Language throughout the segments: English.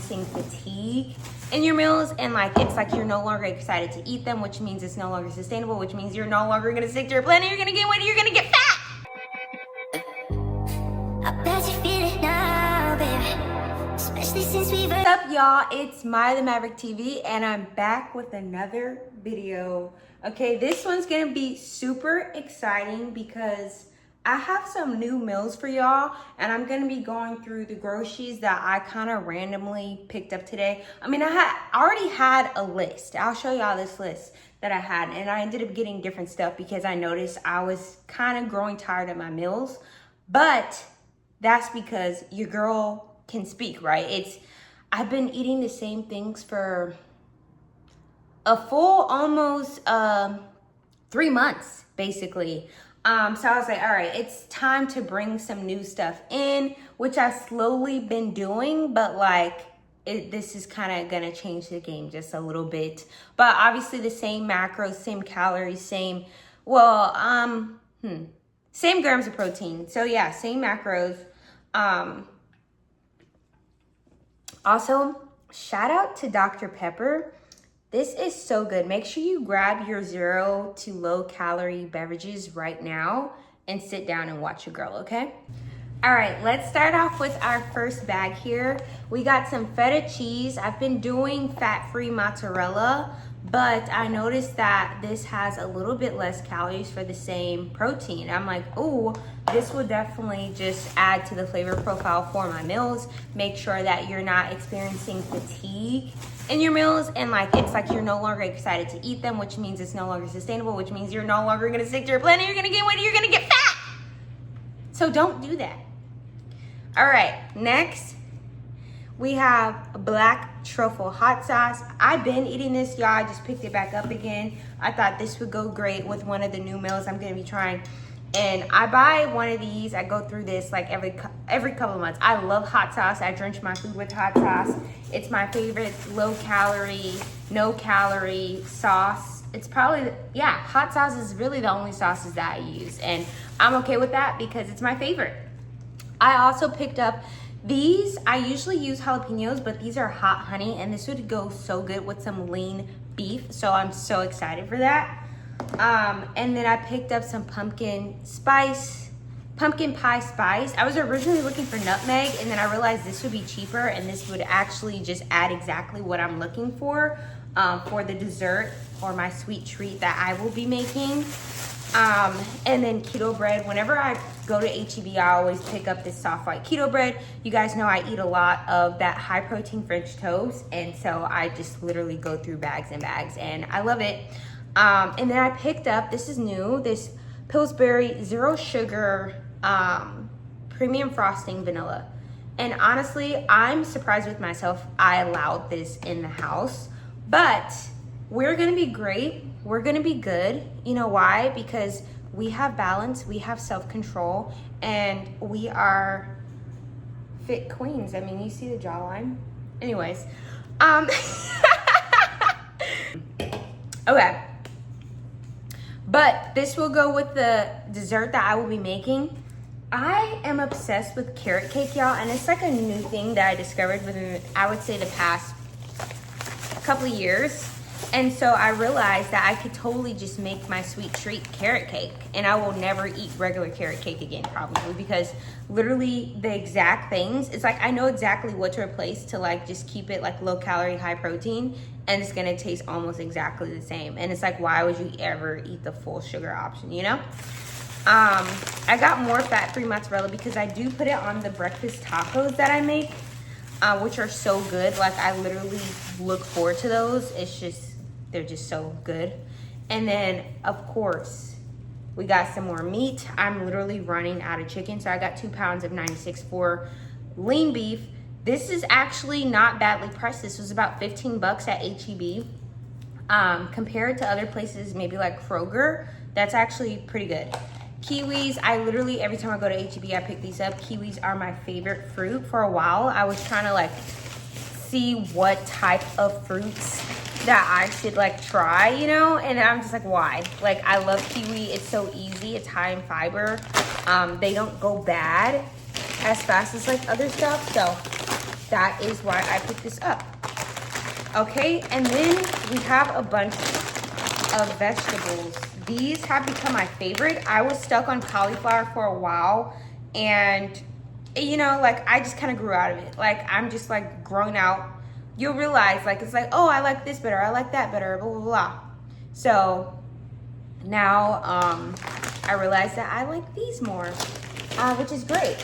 experiencing fatigue in your meals, and like it's like you're no longer excited to eat them, which means it's no longer sustainable, which means you're no longer gonna stick to your plan and you're gonna gain weight, you're gonna get fat. I bet you feel it now, baby. Especially since we've What's up, y'all? It's Maya the Maverick TV, and I'm back with another video. Okay, this one's gonna be super exciting because I have some new meals for y'all, and I'm gonna be going through the groceries that I kind of randomly picked up today. I mean, I already had a list. I'll show y'all this list that I had, and I ended up getting different stuff because I noticed I was kind of growing tired of my meals. But that's because your girl can speak, right? I've been eating the same things for a full almost 3 months, basically. So I was like, all right, it's time to bring some new stuff in, which I've slowly been doing, but like this is kind of gonna change the game just a little bit. But obviously the same macros, same calories, same grams of protein. So yeah, same macros. Also, shout out to Dr. Pepper. This is so good. Make sure you grab your 0 to low calorie beverages right now and sit down and watch your girl, okay? All right, let's start off with our first bag here. We got some feta cheese. I've been doing fat-free mozzarella, but I noticed that this has a little bit less calories for the same protein. I'm like, oh, this will definitely just add to the flavor profile for my meals. Make sure that you're not experiencing fatigue in your meals, and like it's like you're no longer excited to eat them, which means it's no longer sustainable, which means you're no longer gonna stick to your plan and you're gonna gain weight and you're gonna get fat. So don't do that. All right, next we have black truffle hot sauce. I've been eating this, y'all. I just picked it back up again. I thought this would go great with one of the new meals I'm gonna be trying. And I buy one of these. I go through this like every couple of months. I love hot sauce. I drench my food with hot sauce. It's my favorite low calorie, no calorie sauce. It's probably, yeah, hot sauce is really the only sauces that I use. And I'm okay with that because it's my favorite. I also picked up these. I usually use jalapenos, but these are hot honey, and this would go so good with some lean beef. So I'm so excited for that. And then I picked up some pumpkin pie spice. I was originally looking for nutmeg, and then I realized this would be cheaper, and this would actually just add exactly what I'm looking for the dessert or my sweet treat that I will be making. And then keto bread. Whenever I go to HEB, I always pick up this soft white keto bread. You guys know I eat a lot of that high protein French toast, and so I just literally go through bags and bags, and I love it. And then I picked up, this is new, this Pillsbury Zero Sugar Premium Frosting Vanilla. And honestly, I'm surprised with myself I allowed this in the house. But we're gonna be great. We're gonna be good. You know why? Because we have balance, we have self-control, and we are fit queens. I mean, you see the jawline? Anyways, okay. But this will go with the dessert that I will be making. I am obsessed with carrot cake, y'all, and it's like a new thing that I discovered within, I would say, the past couple of years. And so I realized that I could totally just make my sweet treat carrot cake, and I will never eat regular carrot cake again, probably, because literally the exact things, it's like I know exactly what to replace to like just keep it like low calorie, high protein, and it's gonna taste almost exactly the same. And it's like, why would you ever eat the full sugar option, you know? I got more fat-free mozzarella because I do put it on the breakfast tacos that I make, which are so good. Like I literally look forward to those. It's just, they're just so good. And then of course, we got some more meat. I'm literally running out of chicken. So I got 2 pounds of 96.4 lean beef. This is actually not badly priced. This was about 15 bucks at HEB. Compared to other places, maybe like Kroger, that's actually pretty good. Kiwis, I literally, every time I go to HEB, I pick these up. Kiwis are my favorite fruit. For a while, I was trying to like see what type of fruits that I should like try, you know? And I'm just like, why? Like, I love kiwi. It's so easy. It's high in fiber. They don't go bad as fast as like other stuff. So that is why I picked this up. Okay, and then we have a bunch of vegetables. These have become my favorite. I was stuck on cauliflower for a while, and you know, like I just kind of grew out of it. Like I'm just like grown out. You'll realize like it's like, oh, I like this better, I like that better, blah blah blah. So now I realize that I like these more, which is great.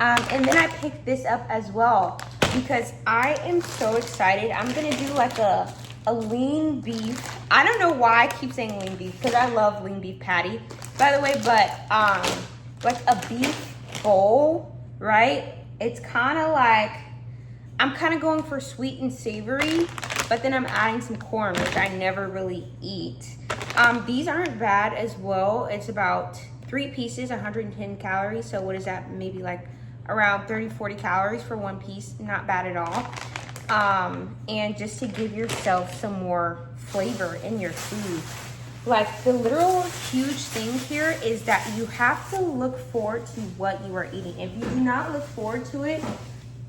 And then I picked this up as well because I am so excited. I'm gonna do like a lean beef. I don't know why I keep saying lean beef because I love lean beef patty, by the way, but like a beef bowl, right? It's kind of like, I'm kind of going for sweet and savory, but then I'm adding some corn, which I never really eat. These aren't bad as well. It's about 3 pieces, 110 calories. So what is that? Maybe like around 30-40 calories for 1 piece. Not bad at all. And just to give yourself some more flavor in your food. Like the literal huge thing here is that you have to look forward to what you are eating. If you do not look forward to it,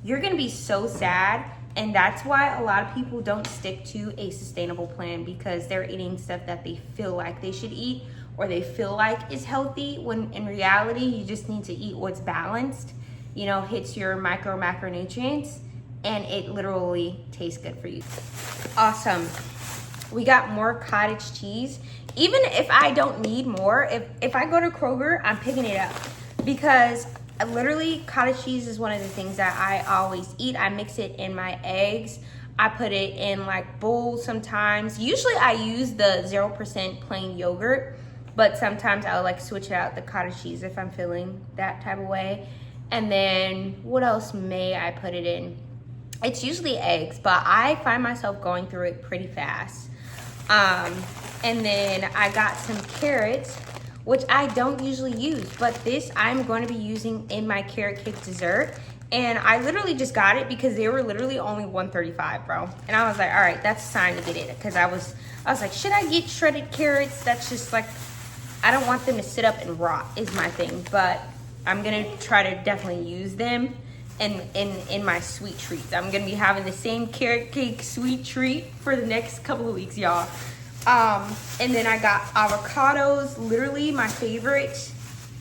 you're gonna be so sad. And that's why a lot of people don't stick to a sustainable plan, because they're eating stuff that they feel like they should eat or they feel like is healthy, when in reality, you just need to eat what's balanced, you know, hits your macronutrients, and it literally tastes good for you. Awesome. We got more cottage cheese. Even if I don't need more, if I go to Kroger, I'm picking it up, because literally cottage cheese is one of the things that I always eat. I mix it in my eggs. I put it in like bowls sometimes. Usually I use the 0% plain yogurt, but sometimes I'll like switch out the cottage cheese if I'm feeling that type of way. And then what else may I put it in? It's usually eggs, but I find myself going through it pretty fast. And then I got some carrots, which I don't usually use, but this I'm going to be using in my carrot cake dessert. And I literally just got it because they were literally only $1.35, bro. And I was like, all right, that's a sign to get it. Because I was like, should I get shredded carrots? That's just like, I don't want them to sit up and rot is my thing. But I'm gonna try to definitely use them in my sweet treats. I'm gonna be having the same carrot cake sweet treat for the next couple of weeks, y'all. And then I got avocados, literally my favorite,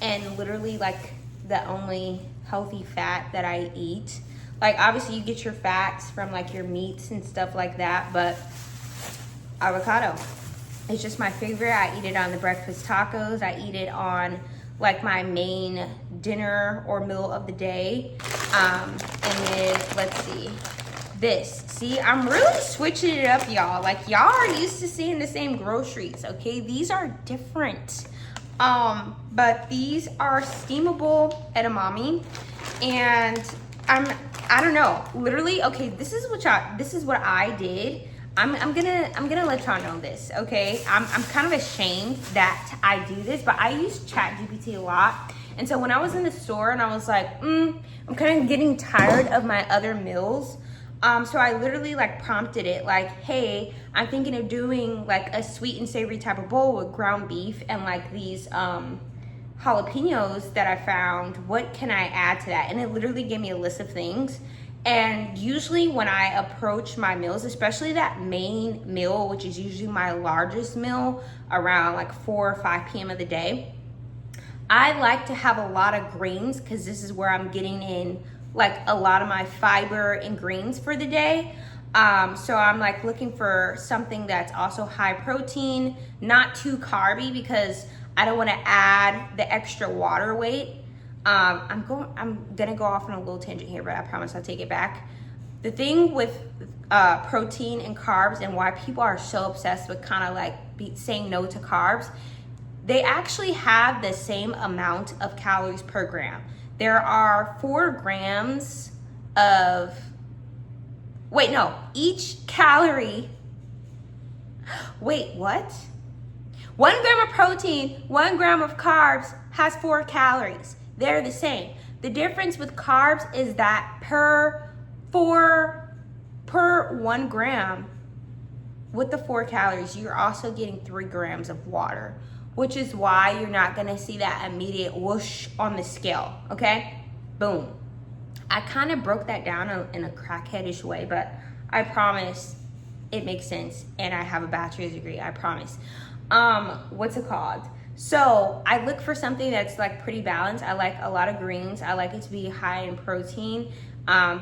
and literally like the only healthy fat that I eat. Like obviously you get your fats from like your meats and stuff like that, but avocado, it's just my favorite. I eat it on the breakfast tacos. I eat it on like my main dinner or meal of the day. And then let's see. This, see, I'm really switching it up, y'all. Like y'all are used to seeing the same groceries, okay? These are different. But these are steamable edamame, and I don't know, literally, okay, this is what I did. I'm gonna let y'all know this, okay? I'm kind of ashamed that I do this, but I use ChatGPT a lot. And so when I was in the store and I was like, I'm kind of getting tired of my other meals. So I literally like prompted it like, hey, I'm thinking of doing like a sweet and savory type of bowl with ground beef and like these jalapenos that I found. What can I add to that? And it literally gave me a list of things. And usually when I approach my meals, especially that main meal, which is usually my largest meal around like 4 or 5 p.m. of the day, I like to have a lot of greens, because this is where I'm getting in like a lot of my fiber and greens for the day. So I'm like looking for something that's also high protein, not too carby, because I don't want to add the extra water weight. I'm gonna go off on a little tangent here, but I promise I'll take it back. The thing with protein and carbs, and why people are so obsessed with kind of like saying no to carbs, they actually have the same amount of calories per gram. There are 4 grams of, each calorie, what? 1 gram of protein, 1 gram of carbs has 4 calories. They're the same. The difference with carbs is that per 1 gram with the 4 calories, you're also getting 3 grams of water, which is why you're not gonna see that immediate whoosh on the scale, okay? Boom. I kind of broke that down in a crackheadish way, but I promise it makes sense, and I have a bachelor's degree, I promise. What's it called? So I look for something that's like pretty balanced. I like a lot of greens. I like it to be high in protein,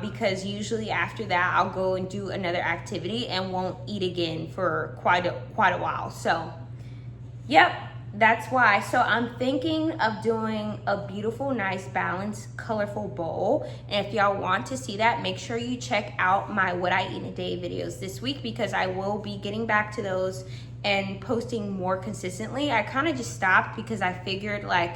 because usually after that I'll go and do another activity and won't eat again for quite a while. So yep, that's why. So I'm thinking of doing a beautiful, nice, balanced, colorful bowl. And if y'all want to see that, make sure you check out my What I Eat in a Day videos this week, because I will be getting back to those and posting more consistently. I kind of just stopped because I figured like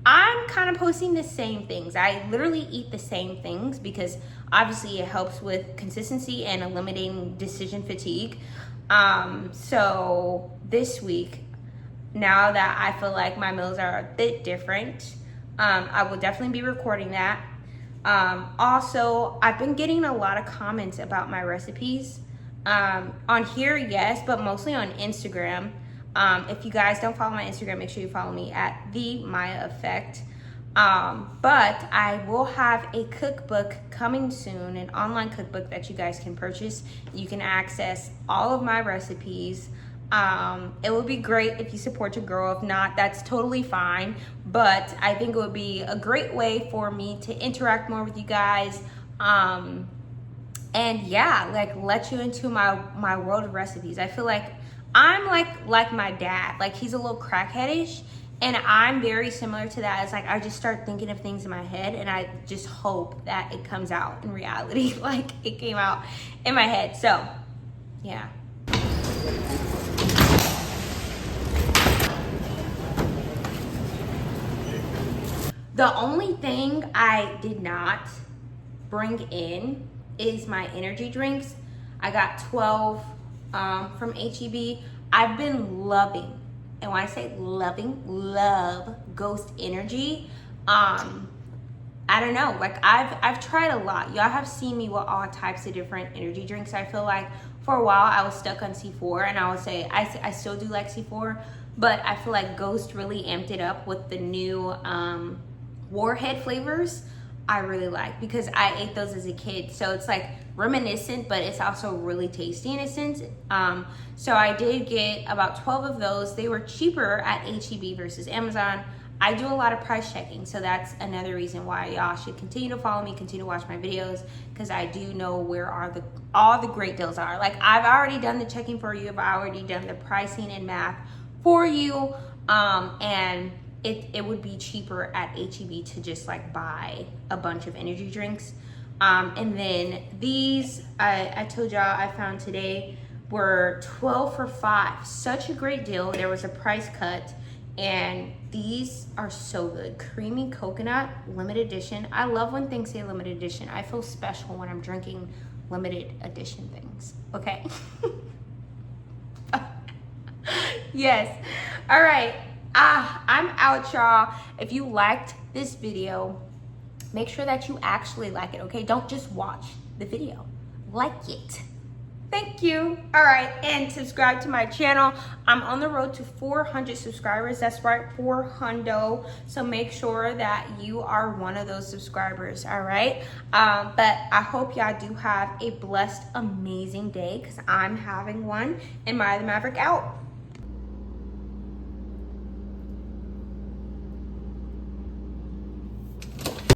I'm kind of posting the same things. I literally eat the same things because obviously it helps with consistency and eliminating decision fatigue. So this week, now that I feel like my meals are a bit different, I will definitely be recording that. Also, I've been getting a lot of comments about my recipes. On here, yes, but mostly on Instagram. If you guys don't follow my Instagram, make sure you follow me at The Maya Effect. But I will have a cookbook coming soon, an online cookbook that you guys can purchase. You can access all of my recipes. It would be great if you support your girl. If not, that's totally fine. But I think it would be a great way for me to interact more with you guys. And yeah, like let you into my world of recipes. I feel like I'm like my dad. Like he's a little crackheadish, and I'm very similar to that. It's like I just start thinking of things in my head, and I just hope that it comes out in reality like it came out in my head. So yeah. The only thing I did not bring in is my energy drinks. I got 12 from HEB. I've been loving, and when I say loving, love Ghost Energy. I don't know, like I've tried a lot. Y'all have seen me with all types of different energy drinks. I feel like for a while I was stuck on C4, and I would say I still do like C4, but I feel like Ghost really amped it up with the new Warhead flavors. I really like, because I ate those as a kid, so it's like reminiscent, but it's also really tasty in a sense. So I did get about 12 of those. They were cheaper at HEB versus Amazon. I do a lot of price checking, so that's another reason why y'all should continue to follow me, continue to watch my videos, because I do know where all the great deals are. Like I've already done the checking for you. I've already done the pricing and math for you, and it would be cheaper at HEB to just like buy a bunch of energy drinks. And then these, I told y'all I found today, were 12 for $5. Such a great deal. There was a price cut, and these are so good. Creamy coconut, limited edition. I love when things say limited edition. I feel special when I'm drinking limited edition things, okay? Yes. All right. I'm out, y'all. If you liked this video, make sure that you actually like it, okay? Don't just watch the video. Like it. Thank you. All right, and subscribe to my channel. I'm on the road to 400 subscribers. That's right, 400. So make sure that you are one of those subscribers, all right? But I hope y'all do have a blessed, amazing day, because I'm having one. And Maya the Maverick out.